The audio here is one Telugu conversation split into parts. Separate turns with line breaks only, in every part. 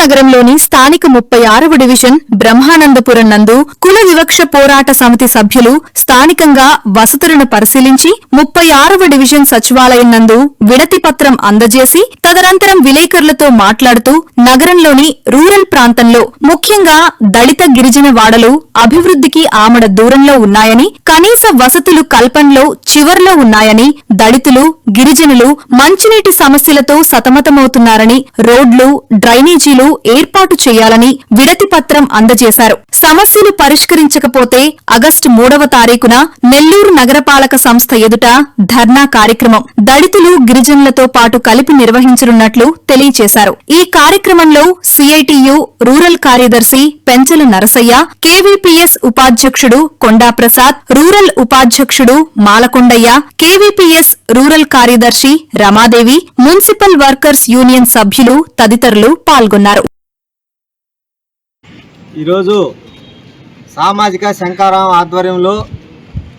నగరంలోని స్థానిక 36వ డివిజన్ బ్రహ్మానందపురం నందు కుల వివక్ష పోరాట సమితి సభ్యులు స్థానికంగా వసతులను పరిశీలించి 36వ డివిజన్ సచివాలయం నందు విడతి పత్రం అందజేసి తదనంతరం విలేకరులతో మాట్లాడుతూ నగరంలోని రూరల్ ప్రాంతంలో ముఖ్యంగా దళిత గిరిజన వాడలు అభివృద్ధికి ఆమడ దూరంలో ఉన్నాయని, కనీస వసతులు కల్పనలో చివర్లో ఉన్నాయని, దళితులు గిరిజనులు మంచినీటి సమస్యలతో సతమతమవుతున్నారని, రోడ్లు డ్రైనేజీలు ఏర్పాటు చేయాలని విడతి పత్రం అందజేశారు. సమస్యలు పరిష్కరించకపోతే ఆగస్టు 3వ తారీఖున నెల్లూరు నగరపాలక సంస్థ ఎదుట ధర్నా కార్యక్రమం దళితులు గిరిజనులతో పాటు కలిపి నిర్వహించనున్నట్లు తెలియజేశారు. ఈ కార్యక్రమంలో సిఐటియు రూరల్ కార్యదర్శి పెంచల నరసయ్య, కేవీపీఎస్ ఉపాధ్యక్షుడు కొండాప్రసాద్, రూరల్ ఉపాధ్యక్షుడు మాలకొండయ్య, కేవీపీఎస్ రూరల్ కార్యదర్శి రమాదేవి, మున్సిపల్ వర్కర్స్ యూనియన్ సభ్యులు తదితరులు పాల్గొన్నారు.
ఈరోజు సామాజిక శంకారాం ఆధ్వర్యంలో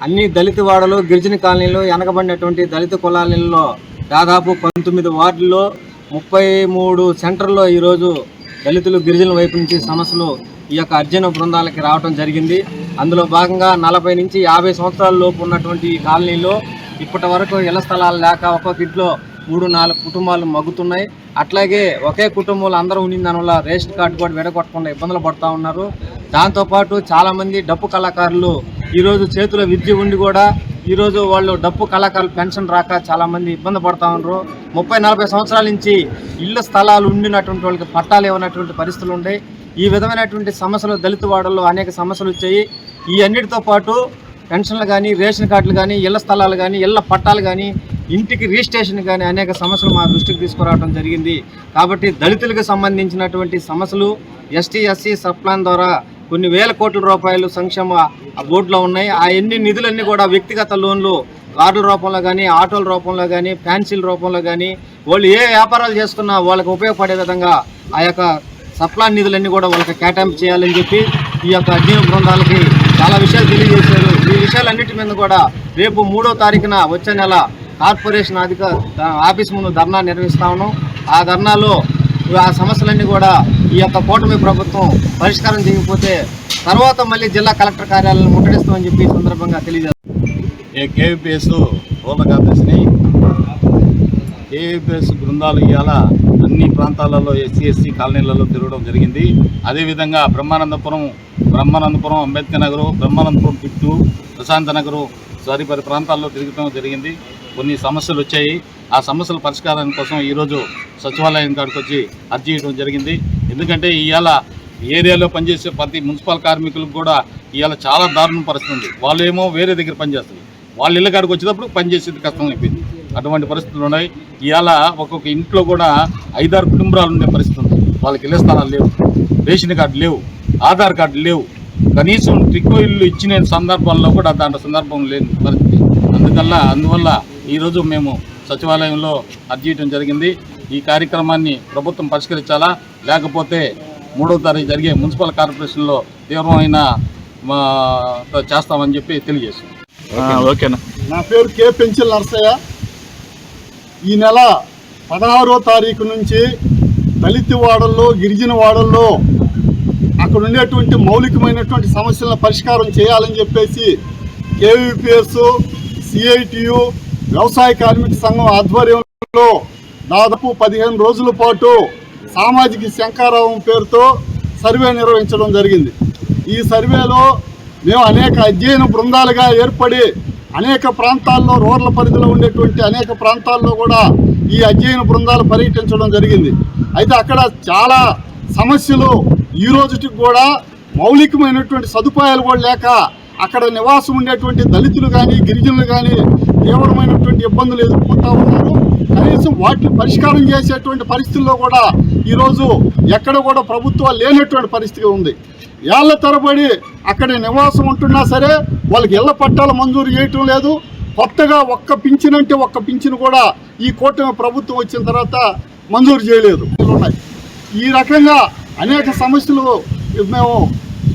అన్ని దళిత వాడలు, గిరిజన కాలనీలు, వెనకబడినటువంటి దళిత కులాలలో దాదాపు 19 వార్డుల్లో 33 సెంటర్లో ఈరోజు దళితులు గిరిజనుల వైపు నుంచి సమస్యలు ఈ యొక్క అర్జున బృందాలకి రావడం జరిగింది. అందులో భాగంగా 40 నుంచి 50 సంవత్సరాల లోపు ఉన్నటువంటి ఈ కాలనీలో ఇప్పటి వరకు ఇళ్ల స్థలాలు లేక ఒక్కొక్క ఇంట్లో 3-4 కుటుంబాలు మగ్గుతున్నాయి. అట్లాగే ఒకే కుటుంబంలో అందరూ ఉండిన దానివల్ల రేషన్ కార్డు కూడా విడగొట్టకుండా ఇబ్బందులు పడుతూ ఉన్నారు. దాంతోపాటు చాలామంది డప్పు కళాకారులు ఈరోజు చేతిలో విద్య ఉండి కూడా ఈరోజు వాళ్ళు డప్పు కళాకారులు పెన్షన్ రాక చాలామంది ఇబ్బంది పడుతూ ఉన్నారు. 30-40 సంవత్సరాల నుంచి ఇళ్ల స్థలాలు ఉండినటువంటి వాళ్ళకి పట్టాలు ఇవ్వనటువంటి పరిస్థితులు ఉన్నాయి. ఈ విధమైనటువంటి సమస్యలు దళిత వాడల్లో అనేక సమస్యలు వచ్చాయి. ఈ అన్నిటితో పాటు పెన్షన్లు కానీ, రేషన్ కార్డులు కానీ, ఇళ్ల స్థలాలు కానీ, ఇళ్ల పట్టాలు కానీ, ఇంటికి రిజిస్ట్రేషన్ కానీ అనేక సమస్యలు మా దృష్టికి తీసుకురావడం జరిగింది. కాబట్టి దళితులకు సంబంధించినటువంటి సమస్యలు ఎస్టీ ఎస్సీ సబ్ ప్లాన్ ద్వారా కొన్ని వేల కోట్ల రూపాయలు సంక్షేమ బోర్డులో ఉన్నాయి. ఆ ఎన్ని నిధులన్నీ కూడా వ్యక్తిగత లోన్లు కార్డుల రూపంలో కానీ, ఆటోల రూపంలో కానీ, ఫ్యాన్సీల రూపంలో కానీ, వాళ్ళు ఏ వ్యాపారాలు చేసుకున్నా వాళ్ళకి ఉపయోగపడే విధంగా ఆ యొక్క సప్లాన్ నిధులన్నీ కూడా వాళ్ళకి కేటాయింపు చేయాలని చెప్పి ఈ యొక్క అధ్యయన బృందాలకి చాలా విషయాలు తెలియజేశారు. ఈ విషయాలన్నిటి మీద కూడా రేపు 3వ తారీఖున వచ్చే నెల కార్పొరేషన్ ఆఫీస్ ముందు ధర్నా నిర్వహిస్తా ఉన్నాం. ఆ ధర్నాలో ఆ సమస్యలన్నీ కూడా ఈ యొక్క కూటమి ప్రభుత్వం పరిష్కారం చేయకపోతే తర్వాత మళ్ళీ జిల్లా కలెక్టర్ కార్యాలయాలను ముట్టడిస్తామని చెప్పి సందర్భంగా తెలియజేస్తాం.
కేవీపీఎస్ రూరల్ కార్పొరేషన్ కేవీపీఎస్ బృందాలు ఇవాళ అన్ని ప్రాంతాలలో ఎస్సీ కాలనీలలో తిరగడం జరిగింది. అదేవిధంగా బ్రహ్మానందపురం, అంబేద్కర్ నగరు, బ్రహ్మానందపురం పిట్టు, ప్రశాంత నగరు సరిపరి ప్రాంతాల్లో తిరగడం జరిగింది. కొన్ని సమస్యలు వచ్చాయి. ఆ సమస్యల పరిష్కారం కోసం ఈరోజు సచివాలయం కాడికి వచ్చి అర్జీ చేయడం జరిగింది. ఎందుకంటే ఇవాళ ఏరియాలో పనిచేసే ప్రతి మున్సిపల్ కార్మికులకు కూడా ఇవాళ చాలా దారుణ పరిస్థితి ఉంది. వాళ్ళు ఏమో వేరే దగ్గర పనిచేస్తారు, వాళ్ళ ఇళ్ళ కాడికి వచ్చేటప్పుడు పనిచేసేది కష్టం అయిపోయింది. అటువంటి పరిస్థితులు ఉన్నాయి. ఇవాళ ఒక్కొక్క ఇంట్లో కూడా 5-6 కుటుంబాలు ఉండే పరిస్థితి ఉంది. వాళ్ళకి ఇళ్ల స్థలాలు లేవు, రేషన్ కార్డు లేవు, ఆధార్ కార్డు లేవు, కనీసం టిక్కో ఇల్లు ఇచ్చిన సందర్భాల్లో కూడా దాంట్లో సందర్భం లేని పరిస్థితి. అందువల్ల ఈరోజు మేము సచివాలయంలో అర్జీ చేయడం జరిగింది. ఈ కార్యక్రమాన్ని ప్రభుత్వం పరిష్కరించాలా, లేకపోతే 3వ తారీఖు జరిగే మున్సిపల్ కార్పొరేషన్లో తీవ్రమైన చేస్తామని చెప్పి తెలియజేస్తాం.
ఓకేనా. నా పేరు కే పెంచల నరసయ్య. ఈ నెల 16వ తారీఖు నుంచి దళిత వాడల్లో, గిరిజన వాడల్లో అక్కడ ఉండేటువంటి మౌలికమైనటువంటి సమస్యలను పరిష్కారం చేయాలని చెప్పేసి కేవీపీఎస్, సిఐటియు, వ్యవసాయ కార్మిక సంఘం ఆధ్వర్యంలో దాదాపు 15 రోజుల పాటు సామాజిక శంకారావం పేరుతో సర్వే నిర్వహించడం జరిగింది. ఈ సర్వేలో మేము అనేక అధ్యయన బృందాలుగా ఏర్పడి అనేక ప్రాంతాల్లో, రూరల్ పరిధిలో ఉండేటువంటి అనేక ప్రాంతాల్లో కూడా ఈ అధ్యయన బృందాలు పర్యటించడం జరిగింది. అయితే అక్కడ చాలా సమస్యలు ఈ రోజుకి కూడా మౌలికమైనటువంటి సదుపాయాలు కూడా లేక అక్కడ నివాసం ఉండేటువంటి దళితులు కానీ, గిరిజనులు కానీ తీవ్రమైనటువంటి ఇబ్బందులు ఎదుర్కొంటూ ఉన్నారు. కనీసం వాటిని పరిష్కారం చేసేటువంటి పరిస్థితుల్లో కూడా ఈరోజు ఎక్కడ కూడా ప్రభుత్వాలు లేనటువంటి పరిస్థితి ఉంది. ఏళ్ల తరబడి అక్కడ నివాసం ఉంటున్నా సరే వాళ్ళకి ఇళ్ల పట్టాలు మంజూరు చేయటం లేదు. కొత్తగా ఒక్క పింఛన్ అంటే ఒక్క పింఛన్ కూడా ఈ కూటమి ప్రభుత్వం వచ్చిన తర్వాత మంజూరు చేయలేదు. ఈ రకంగా అనేక సమస్యలు మేము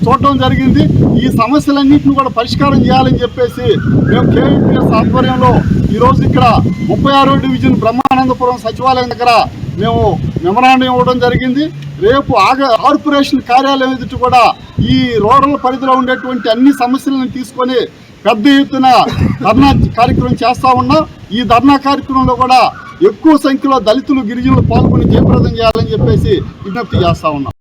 చూడటం జరిగింది. ఈ సమస్యలన్నింటినీ కూడా పరిష్కారం చేయాలని చెప్పేసి మేము కేవీపీఎస్ ఆధ్వర్యంలో ఈరోజు ఇక్కడ 36వ డివిజన్ బ్రహ్మానందపురం సచివాలయం దగ్గర మేము మెమరాండం ఇవ్వడం జరిగింది. రేపు కార్పొరేషన్ కార్యాలయం ఎదుట కూడా ఈ రూరల్ పరిధిలో ఉండేటువంటి అన్ని సమస్యలను తీసుకొని పెద్ద ఎత్తున ధర్నా కార్యక్రమం చేస్తా ఉన్నాం. ఈ ధర్నా కార్యక్రమంలో కూడా ఎక్కువ సంఖ్యలో దళితులు గిరిజనులు పాల్గొని జయప్రదం చేయాలని చెప్పేసి విజ్ఞప్తి చేస్తా ఉన్నాం.